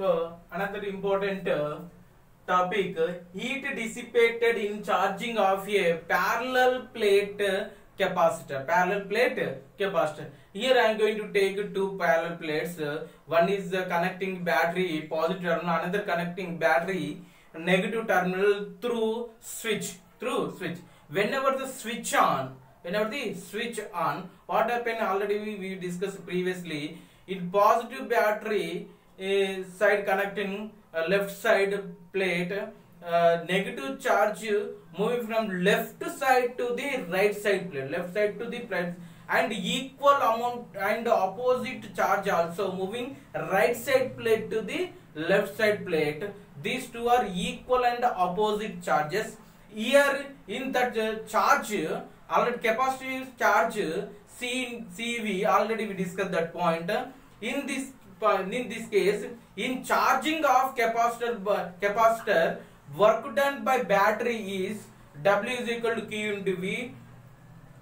So another important topic, heat dissipated in charging of a parallel plate capacitor. Parallel plate capacitor. Here I am going to take two parallel plates. One is connecting battery positive terminal, another connecting battery negative terminal through switch. Whenever the switch on, what happened already we discussed previously. In positive battery side connecting left side plate, negative charge moving from left side to the right side plate, and equal amount and opposite charge also moving right side plate to the left side plate. These two are equal and opposite charges. Here in that charge, already capacitive charge CV, already we discussed that point. In this case, in charging of capacitor, work done by battery is W is equal to Q into V.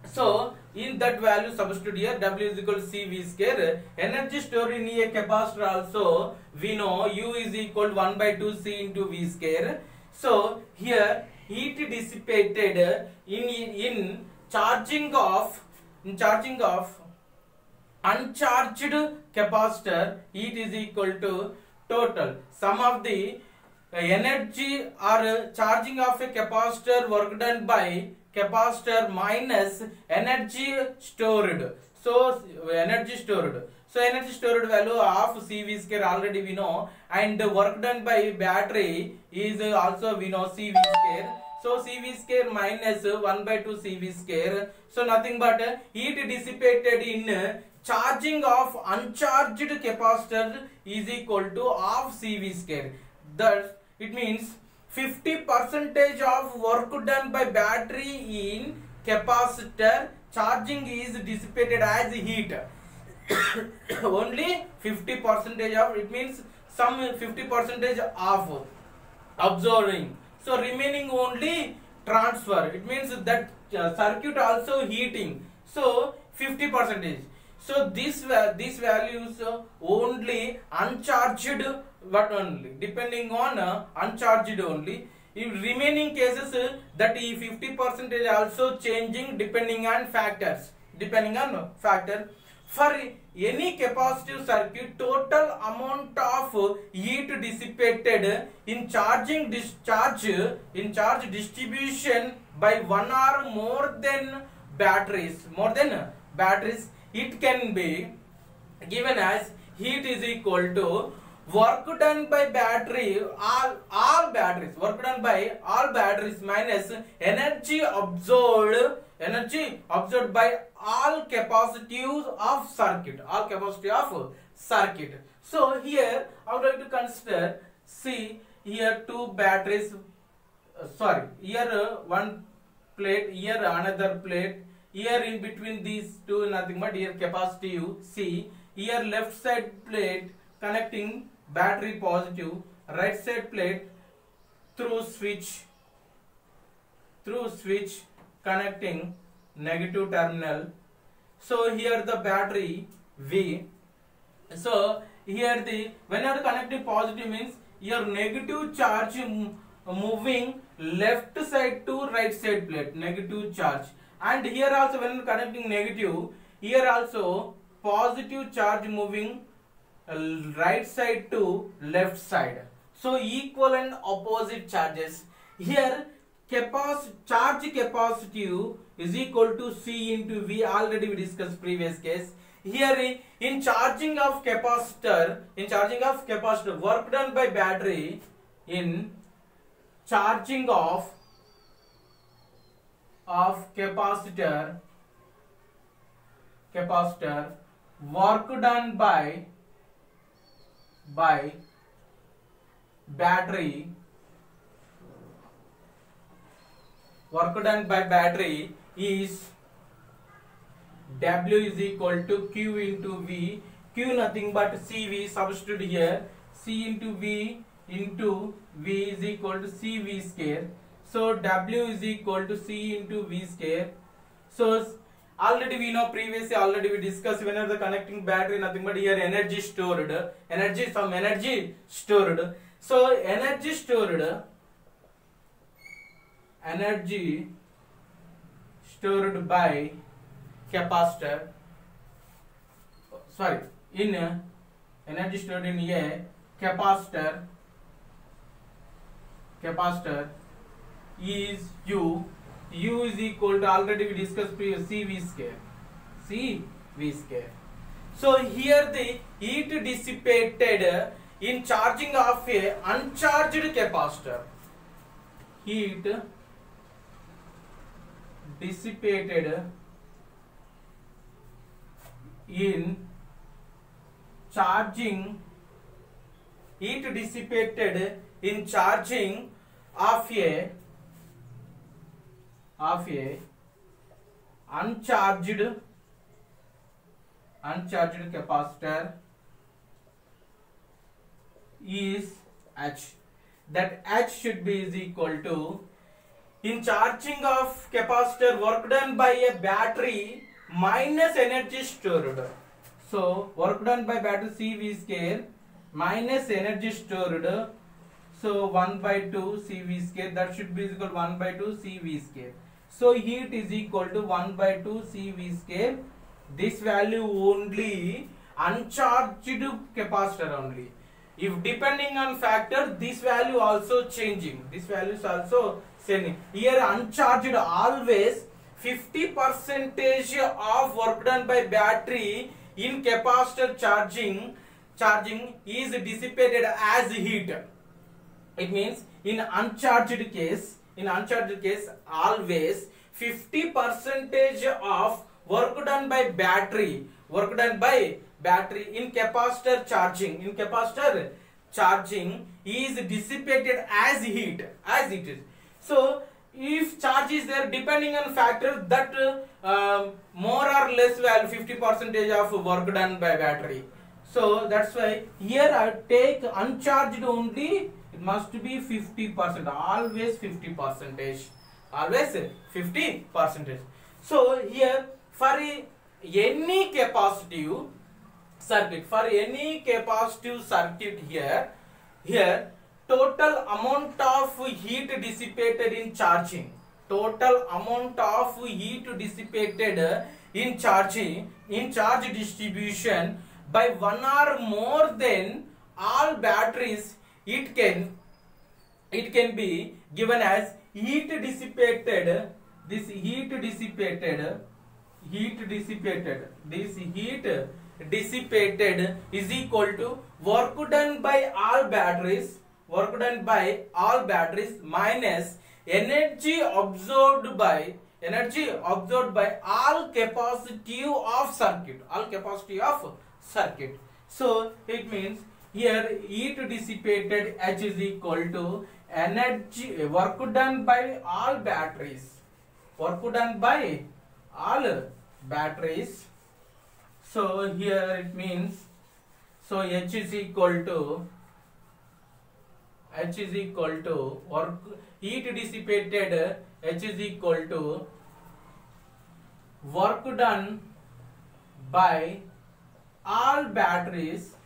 So in that value substitute here, W is equal to CV square. Energy stored in a capacitor also we know U is equal to 1 by 2 C into V square. So here heat dissipated in charging of uncharged capacitor, heat is equal to total sum of the energy or charging of a capacitor work done by capacitor minus energy stored. So energy stored value of CV square already we know, and work done by battery is also we know CV square. So CV square minus 1 by 2 CV square. So nothing but heat dissipated in charging of uncharged capacitor is equal to half CV square. Thus it means 50% of work done by battery in capacitor charging is dissipated as heat. Only 50% of it means some 50% of absorbing. So remaining only transfer. It means that circuit also heating. So 50%. So these values only uncharged, but only depending on uncharged only. In remaining cases that 50% also changing depending on factors. For any capacitive circuit, total amount of heat dissipated in charge distribution by one or more than batteries, it can be given as heat is equal to work done by battery, all batteries minus energy absorbed by all capacities of circuit. So here I would like to consider, see here two batteries, here one plate, here another plate, here in between these two nothing but here capacitive C, here left side plate connecting battery positive, right side plate through switch connecting negative terminal. So here the battery V. So here when you are connecting positive means your negative charge moving left side to right side plate, negative charge, and here also when you are connecting negative, here also positive charge moving right side to left side. So equal and opposite charges. Here charge capacitive is equal to C into V, already we discussed previous case. Here in charging of capacitor, work done by battery in charging of capacitor work done by battery is W is equal to Q into V. Q nothing but CV, substitute here, C into V is equal to CV square. So W is equal to C into V square. So already we know previously already we discussed whenever the connecting battery nothing but here energy stored, some energy stored. So energy stored by capacitor, sorry, in energy stored in a capacitor is U is equal to, already we discussed previous, CV square. So here the heat dissipated in charging of a uncharged capacitor, heat dissipated in charging of a uncharged capacitor is H. That H should be is equal to, in charging of capacitor, work done by a battery minus energy stored. So work done by battery CV square minus energy stored. So 1 by 2 CV square, that should be equal to 1 by 2 CV square. So heat is equal to 1 by 2 CV square. This value only uncharged capacitor only. If depending on factor, this value also changing. This value is also changing. Here uncharged always 50% of work done by battery in capacitor charging is dissipated as heat. It means in uncharged case always 50% of work done by battery in capacitor charging is dissipated as heat, as it is. So if charge is there, depending on factor, that more or less value 50% of work done by battery. So that's why here I take uncharged only. It must be 50%, always 50%, always 50%. So here for any capacitive circuit, here total amount of heat dissipated in charging, in charge distribution by one or more than all batteries, it can be given as heat dissipated. This heat dissipated is equal to work done by all batteries minus energy absorbed by all capacity of circuit. So it means here heat dissipated H is equal to energy work done by all batteries. So here it means, so H is equal to work heat dissipated, H is equal to work done by all batteries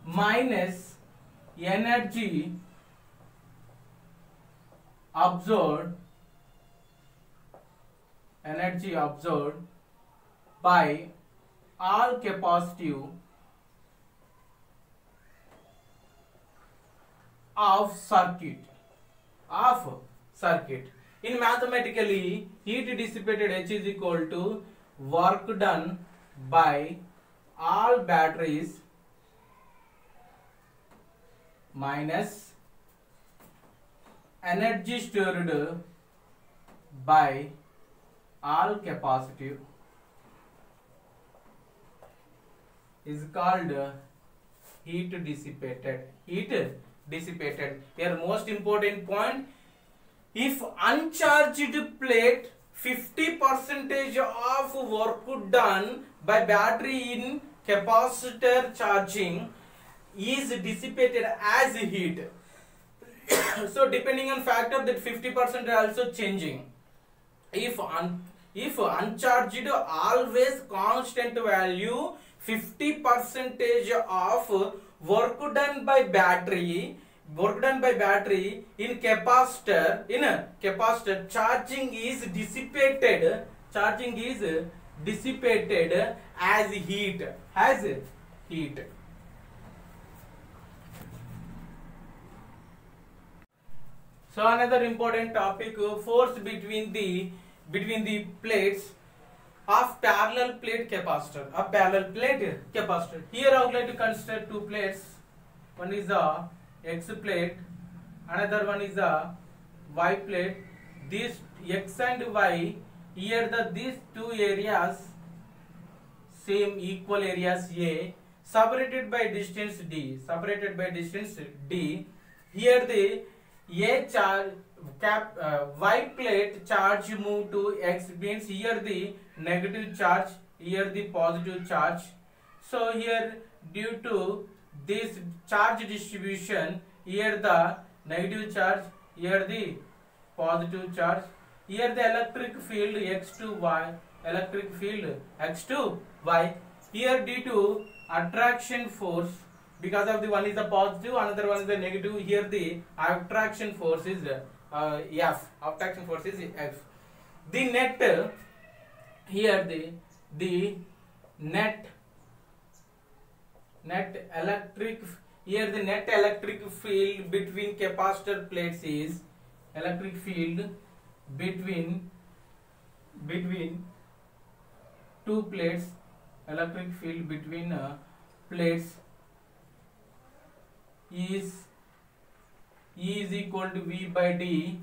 minus energy absorbed by all capacitive of circuit. In mathematically, heat dissipated H is equal to work done by all batteries minus energy stored by all capacitive is called heat dissipated. Here most important point, if uncharged plate 50% of work done by battery in capacitor charging is dissipated as heat. So depending on factor, that 50% are also changing. If uncharged always constant value, 50% of work done by battery in capacitor, charging is dissipated as heat. So another important topic, force between the plates of parallel plate capacitor. Here I would like to consider two plates. One is the X plate, another one is the Y plate. These X and Y, here these two areas, same equal areas A, separated by distance D. Here the Y plate charge move to X, means here the negative charge, here the positive charge. So here, due to this charge distribution, here the negative charge, here the positive charge, here the electric field X to Y, here due to attraction force, because of the one is the positive, another one is the negative, here the attraction force is F. The net, here the net electric, here the net electric field between capacitor plates is electric field between two plates, electric field between plates is E is equal to V by D,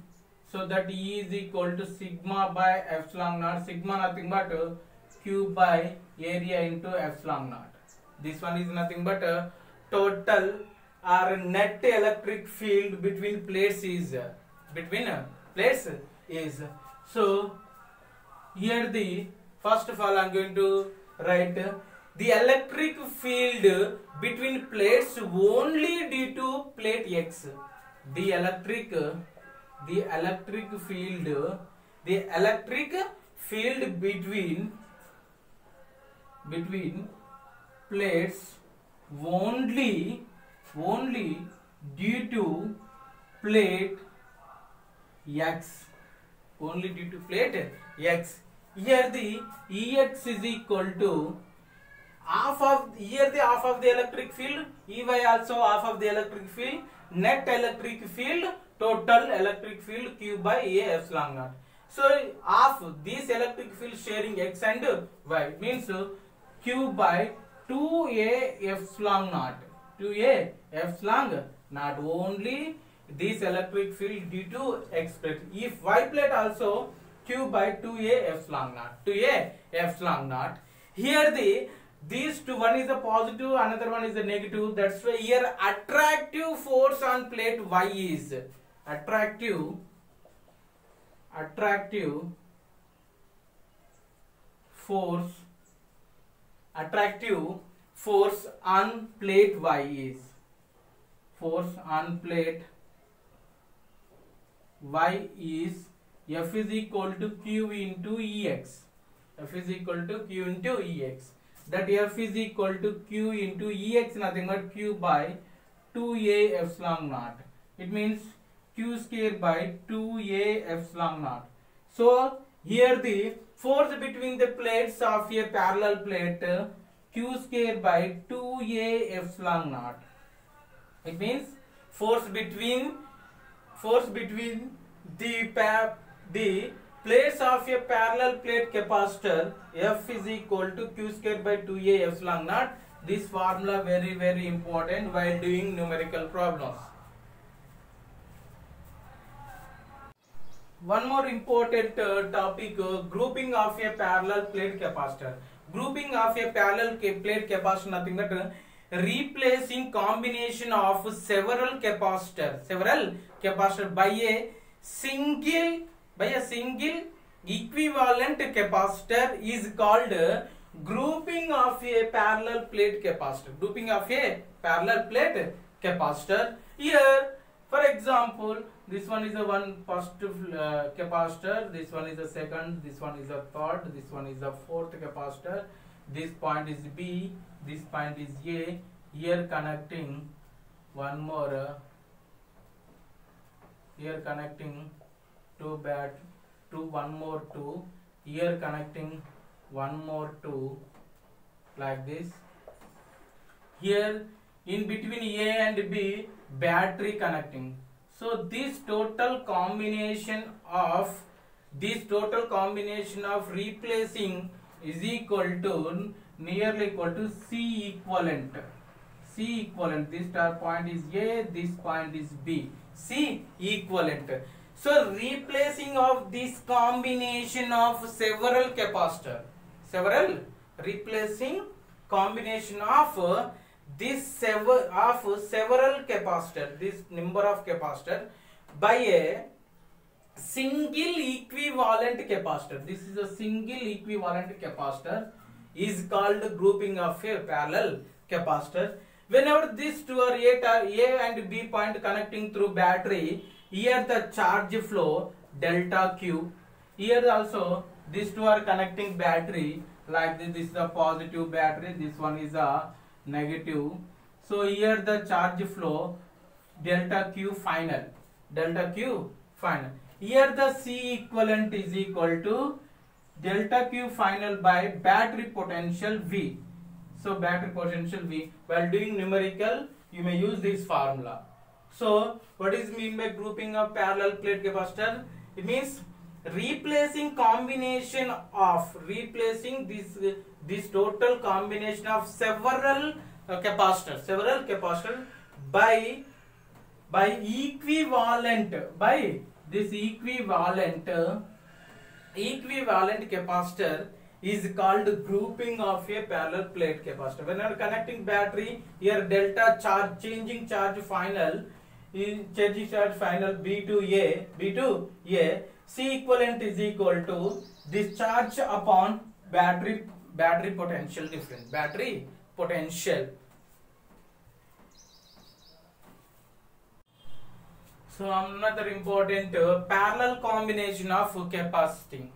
so that E is equal to sigma by epsilon naught, sigma nothing but Q by area into epsilon naught. This one is nothing but total or net electric field between plates is so here the first of all I am going to write the electric field between plates only due to plate X. The electric field between plates only due to plate X. Here the Ex is equal to half of the electric field, Ey also half of the electric field, net electric field, total electric field Q by A epsilon naught. So half this electric field sharing X and Y means Q by 2A epsilon naught, only this electric field due to X plate. If Y plate also Q by 2A epsilon naught. Here these two, one is the positive, another one is the negative. That's why here attractive force on plate Y is attractive force on plate Y is F is equal to Q into Ex. That F is equal to Q into Ex, nothing but Q by 2A epsilon naught. It means Q square by 2A epsilon naught. So here the force between the plates of a parallel plate, Q square by 2A epsilon naught. It means force between the plates of a parallel plate capacitor, F is equal to Q square by 2A epsilon naught. This formula very important while doing numerical problems. One more important topic, grouping of a parallel plate capacitor. Grouping of a parallel plate capacitor, nothing but replacing combination of several capacitor by a single equivalent capacitor is called grouping of a parallel plate capacitor. Here For example, this one is a first capacitor, this one is a second, this one is a third, this one is a fourth capacitor. This point is B, this point is A. Here connecting one more. Here connecting one more two. Here connecting one more two, like this. Here in between A and B, battery connecting. So this total combination of replacing is nearly equal to C equivalent. This point is A, this point is B. C equivalent. So replacing of this combination of several capacitor, replacing combination of several capacitor, this number of capacitor, by a single equivalent capacitor. This is a single equivalent capacitor, is called grouping of a parallel capacitor. Whenever these two are A and B point connecting through battery, here the charge flow delta Q. Here also these two are connecting battery, like this is the positive battery, this one is a negative. So here the charge flow delta Q final. Here the C equivalent is equal to delta Q final by battery potential V. So battery potential V. While doing numerical, you may use this formula. So what is mean by grouping of parallel plate capacitor? It means replacing this total combination of several capacitors by this equivalent capacitor is called grouping of a parallel plate capacitor. When you are connecting battery, here delta charge, changing charge final B to A, C equivalent is equal to this charge upon battery potential difference, battery potential. So another important parallel combination of capaciting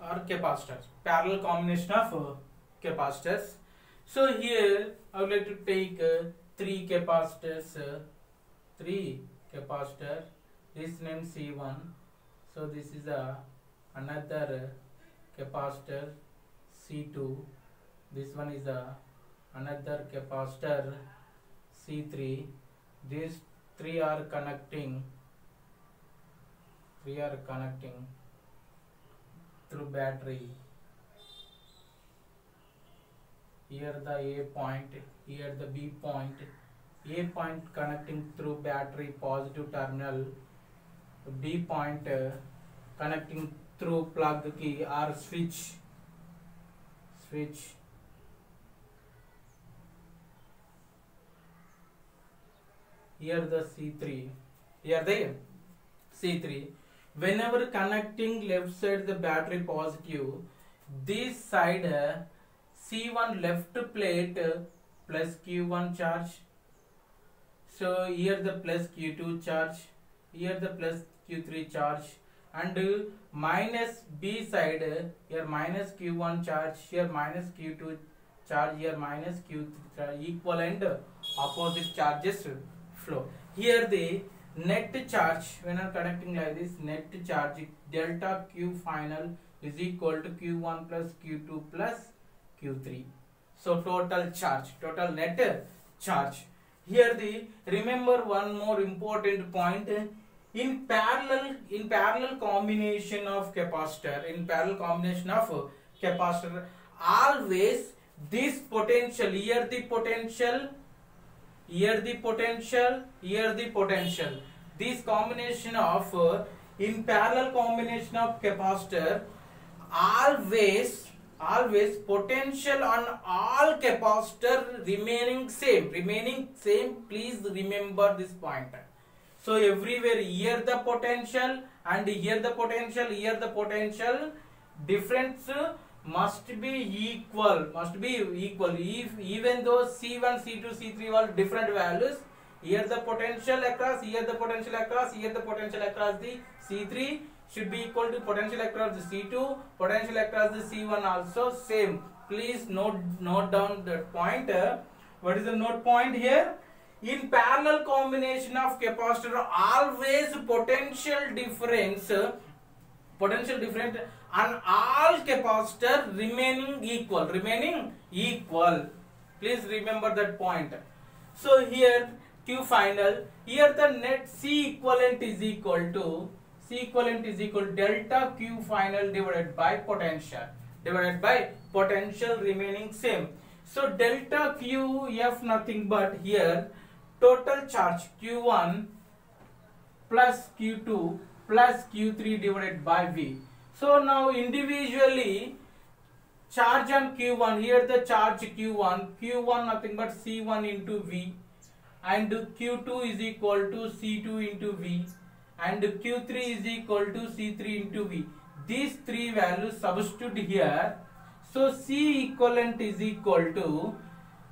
or capacitors. Parallel combination of capacitors. So here I would like to take three capacitors. This name C1. So this is another capacitor C2. This one is another capacitor C3. These three are connecting through battery. Here the A point, here the B point. A point connecting through battery positive terminal, B point connecting through plug key or switch. Here the C3. Whenever connecting left side the battery positive, this side C1 left plate plus Q1 charge. So here the plus Q2 charge, here the plus Q3 charge, and minus B side, here minus Q1 charge, here minus Q2 charge, here minus Q3 charge, equal and opposite charges flow. Here the net charge, when I am connecting like this, net charge delta Q final is equal to Q1 plus Q2 plus Q3. So total charge, total net charge. Here remember one more important point. In parallel combination of capacitor, always this potential, here the potential, this combination of in parallel combination of capacitor, always potential on all capacitor remaining same. Please remember this point. So everywhere here the potential and here the potential difference must be equal. If even though C1, C2, C3 were different values, Here the potential across, here the potential across, here the potential across the C3 should be equal to potential across the C2, potential across the C1 also same. Please note down that point. What is the note point here? In parallel combination of capacitor, always potential difference and all capacitor remaining equal. Please remember that point. So here Q final, here the net C equivalent is equal to delta Q final divided by potential remaining same. So delta Q F nothing but here total charge Q1 plus Q2 plus Q3 divided by V. So now individually charge on Q1, here the charge Q1 nothing but C1 into V, and Q2 is equal to C2 into V, and Q3 is equal to C3 into V. These three values substitute here. So C equivalent is equal to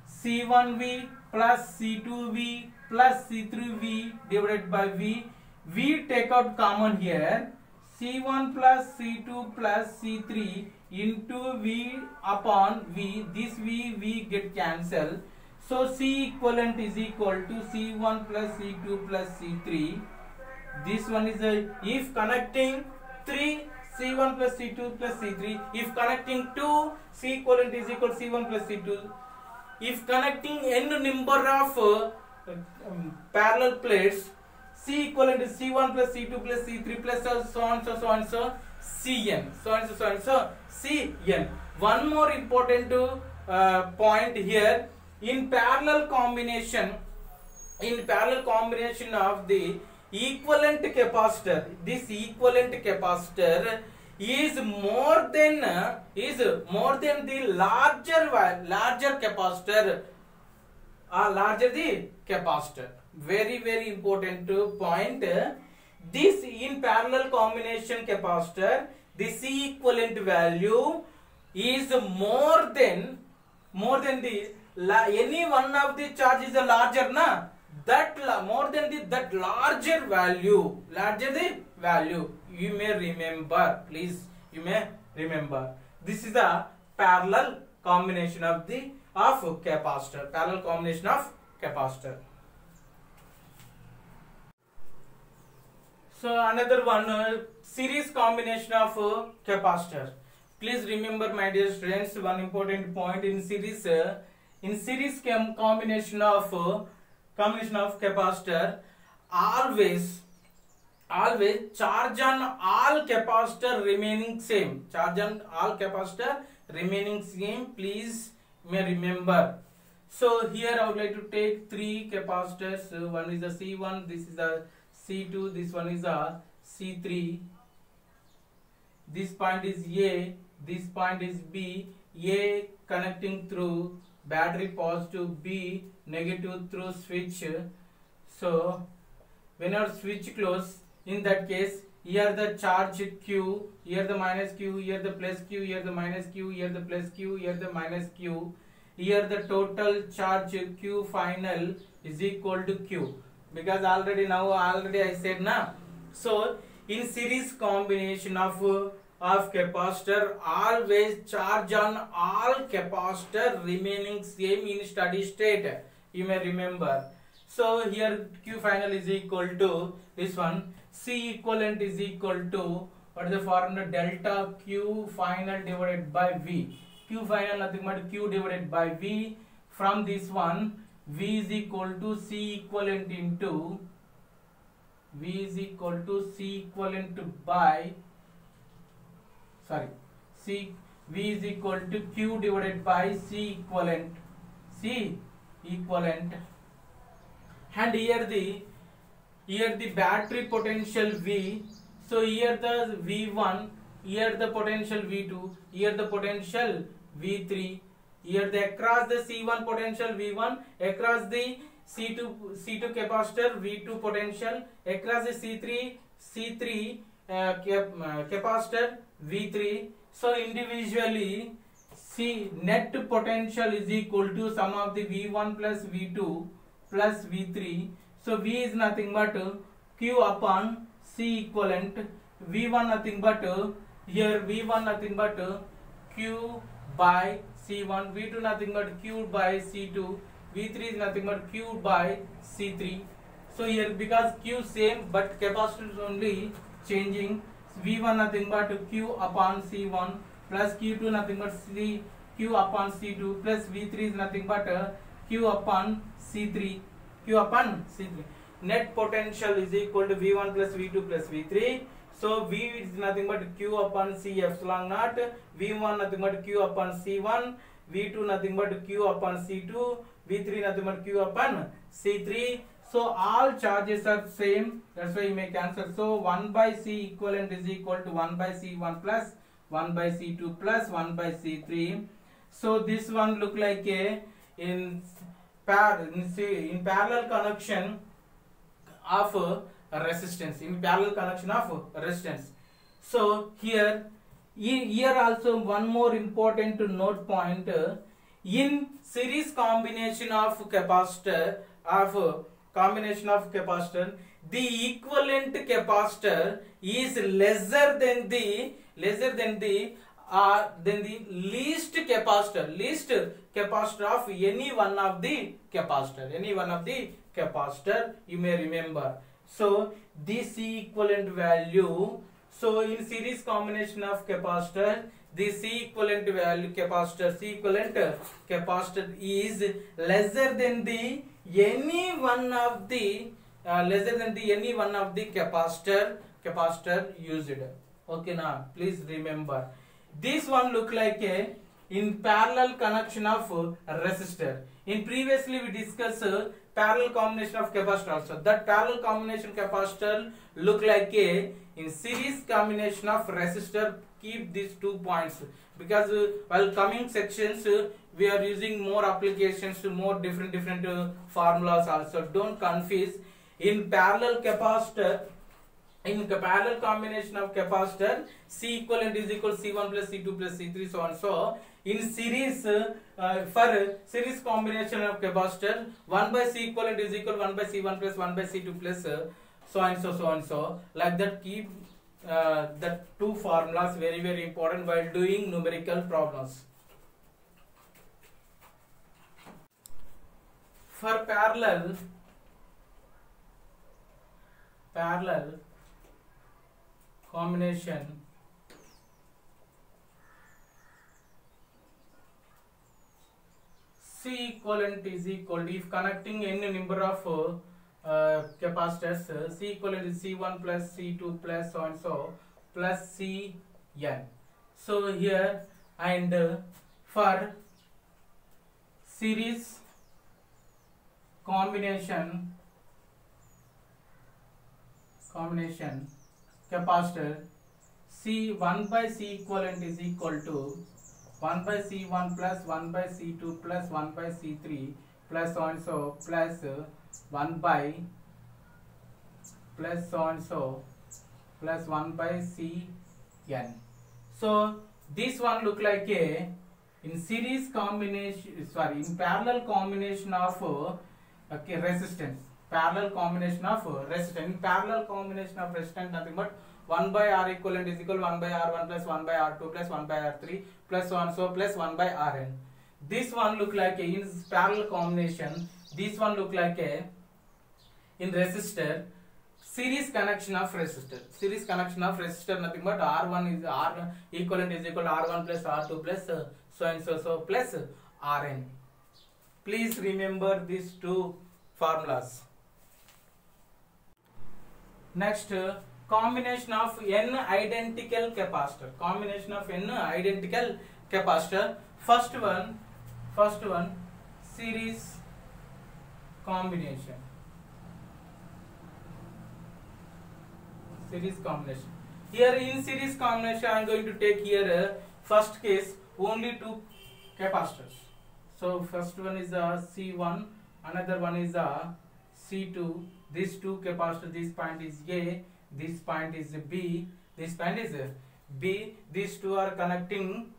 C1V plus C2V plus C3V divided by V. V take out common here. C1 plus C2 plus C3 into V upon V. This V get cancelled. So C equivalent is equal to C1 plus C2 plus C3. This one is if connecting 3 C1 plus C2 plus C3. If connecting 2, C equivalent is equal to C1 plus C2. If connecting n number of parallel plates, C equivalent is C1 plus C2 plus C3 plus so on so Cn. So Cn. One more important point here. In parallel combination of the equivalent capacitor, this equivalent capacitor is more than the larger capacitor, larger the capacitor. Very important point. This in parallel combination capacitor, the C equivalent value is more than the any one of the charge is a larger na, that more than that larger the value. You may remember, please, you may remember. This is the parallel combination of capacitor. Parallel combination of capacitor. So another one, series combination of capacitor. Please remember, my dear students, one important point in series combination of capacitor, always charge on all capacitor remaining same. Please may remember. So here I would like to take three capacitors. One is the C1, this is the C2, this one is a C3. This point is A, this point is B. A connecting through battery positive, B negative through switch. So whenever switch close, in that case, here the charge Q, here the minus Q, here the plus Q, here the minus Q, here the plus Q, here the minus Q. Here the total charge Q final is equal to Q. Because already I said na. So in series combination of capacitor, always charge on all capacitor remaining same in steady state. You may remember. So here Q final is equal to this one. C equivalent is equal to, what is the formula? Delta Q final divided by V. Q final nothing but Q divided by V. From this one, V is equal to C equivalent into V is equal to C equivalent by V is equal to Q divided by C equivalent. And here the battery potential V. So here the V1, here the potential V2, here the potential V3, here the across the C1 potential V1, across the C2 capacitor V2 potential, across the C3 capacitor V3. So individually net potential is equal to sum of the V1 plus V2 plus V3. So V is nothing but Q upon C equivalent. V1 nothing but here V1 nothing but Q by C1. V2 nothing but Q by C2. V3 is nothing but Q by C3. So here because Q same but capacitance only changing. V1 nothing but Q upon C1 plus Q2 nothing but Q upon C2 plus V3 is nothing but Q upon C3. Q upon C3. Net potential is equal to V1 plus V2 plus V3. So V is nothing but Q upon C epsilon naught. V1 nothing but Q upon C1. V2 nothing but Q upon C2. V3 nothing but Q upon C3. So all charges are same. That's why you make answer. So 1 by C equivalent is equal to 1 by C1 plus 1 by C2 plus 1 by C3. So this one look like a in parallel connection of resistance. In parallel connection of resistance. So here also one more important note point. In series combination of capacitor the equivalent capacitor is lesser than the least capacitor of any one of the capacitor, you may remember. So this equivalent value, so in series combination of capacitor the C equivalent value capacitor is lesser than the any one of the capacitor used. Okay, now please remember this one look like a in parallel connection of resistor. In previously we discussed parallel combination of capacitor also. That parallel combination capacitor look like a in series combination of resistor. Keep these 2 points because while coming sections we are using more applications to more different formulas also. Don't confuse. In parallel capacitor, in parallel combination of capacitor, C equivalent is equal to C1 plus C2 plus C3 so on. So in series for series combination of capacitor 1 by C equivalent is equal to 1 by C1 plus 1 by C2 plus so and so like that. Keep that 2 formulas very important while doing numerical problems. For parallel combination C equivalent is equal to, if connecting any number of capacitors, C equivalent is C1 plus C2 plus so and so plus Cn. So here and for series combination capacitor, C1 by C equivalent is equal to 1 by C1 plus 1 by C2 plus 1 by C3 plus so and so plus 1 by plus so and so plus 1 by Cn. So this one look like a in series combination, sorry, in parallel combination of resistance. Parallel combination of resistance. In parallel combination of resistance nothing but 1 by R equivalent is equal to 1 by R1 plus 1 by R2 plus 1 by R3 plus so and so plus 1 by Rn. This one look like a in parallel combination. This one look like a in resistor series connection of resistor. Series connection of resistor nothing but R1 is R equivalent is equal to R1 plus R2 plus so and so plus Rn. Please remember these 2 formulas. Next, combination of n identical capacitor. Combination of n identical capacitor. First one series combination. Series combination. Here in series combination I am going to take here first case only 2 capacitors. So first one is a C1, another one is a C2. These 2 capacitors, this point is A, this point is B, this point is B. These two are connecting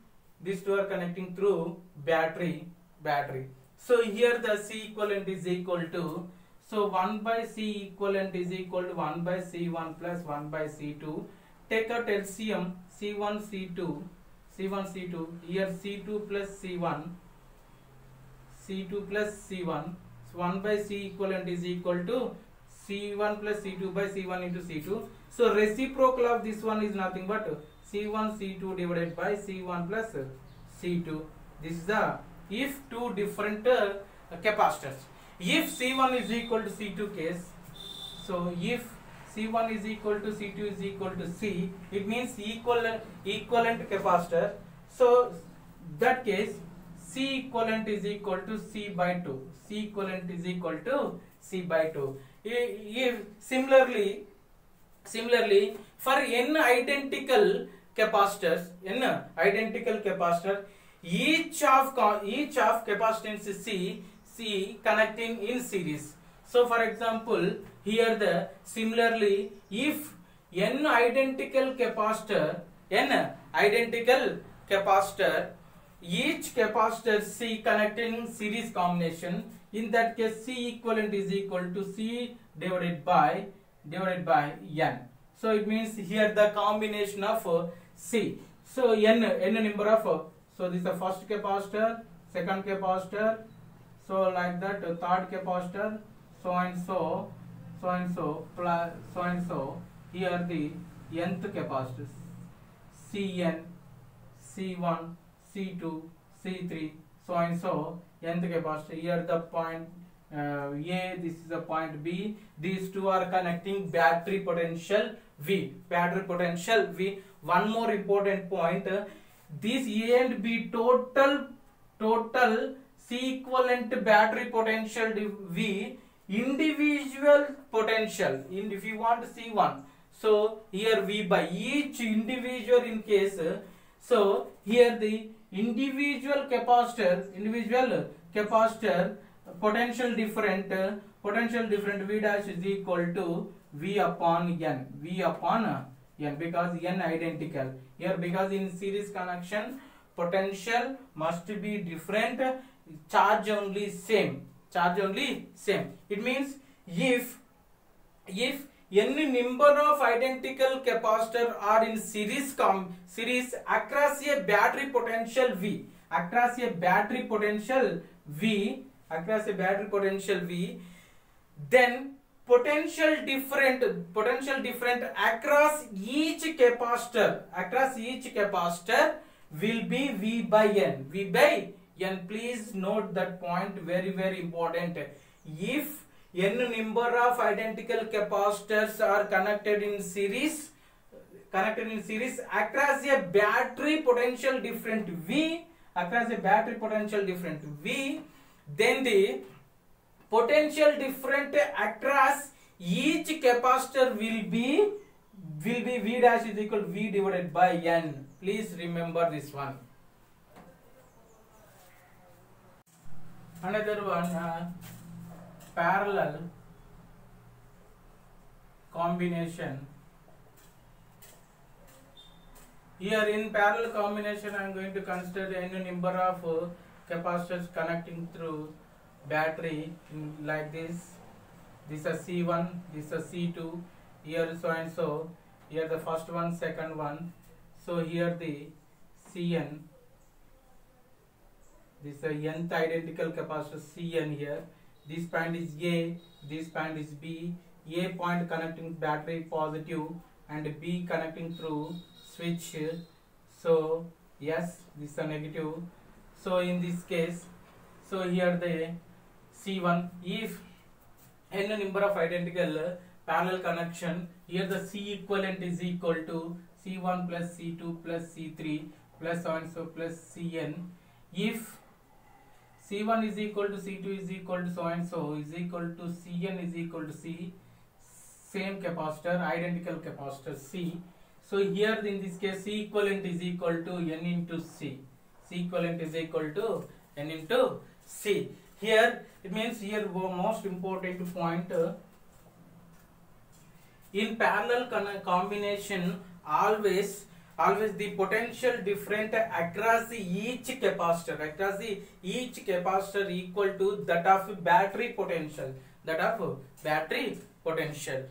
through battery. So here the C equivalent is equal to, so 1 by C equivalent is equal to 1 by C1 plus 1 by C2. Take out LCM C1 C2, C1 C2, here C2 plus C1, C2 plus C1, so 1 by C equivalent is equal to C1 plus C2 by C1 into C2. So reciprocal of this one is nothing but C1 C2 divided by C1 plus C2. This is the if two different capacitors. If C1 is equal to C2 case, so if C1 is equal to C2 is equal to C, it means equivalent capacitor. So that case C equivalent is equal to C by 2. C equivalent is equal to C by 2. If similarly for n identical capacitors, each of capacitance C connecting in series. So for example, here the similarly if n identical capacitor, each capacitor C connecting in series combination, in that case C equivalent is equal to C divided by n. So it means here the combination of C. So n number of, so this is the first capacitor, second capacitor, so like that third capacitor, so and so, plus so and so. Here the nth capacitor, Cn, C1, C2, C3, so and so, nth capacitor. Here the point A, this is the point B. These two are connecting battery potential V. One more important point, this A and B total C equivalent battery potential V, individual potential. If you want C1, so here V by each individual in case. So here the individual capacitor potential different V dash is equal to V upon n, because n identical. Here because in series connection potential must be different, charge only same. It means if n number of identical capacitor are in series across a battery potential V, then potential different across each capacitor will be V by n. Please note that point, very important. If n number of identical capacitors are connected in series across a battery potential different V, then the potential different across each capacitor will be V dash is equal to V divided by n. Please remember this one. Another one, parallel combination. Here in parallel combination I am going to consider n number of capacitors connecting through battery like this. This is C1, this is C2, here so and so, here the first one, second one. So here the Cn, this is a nth identical capacitor Cn here. This point is A, this point is B. A point connecting battery positive and B connecting through switch. So yes, this is a negative. So in this case, so here the C1, if n number of identical parallel connection, here the C equivalent is equal to C1 plus C2 plus C3 plus so and so plus Cn. If C1 is equal to C2 is equal to so and so is equal to Cn is equal to C, same capacitor, identical capacitor C. So here in this case C equivalent is equal to n into C. C equivalent is equal to n into C. Here it means here most important point, in parallel combination always always the potential different across each capacitor equal to that of battery potential,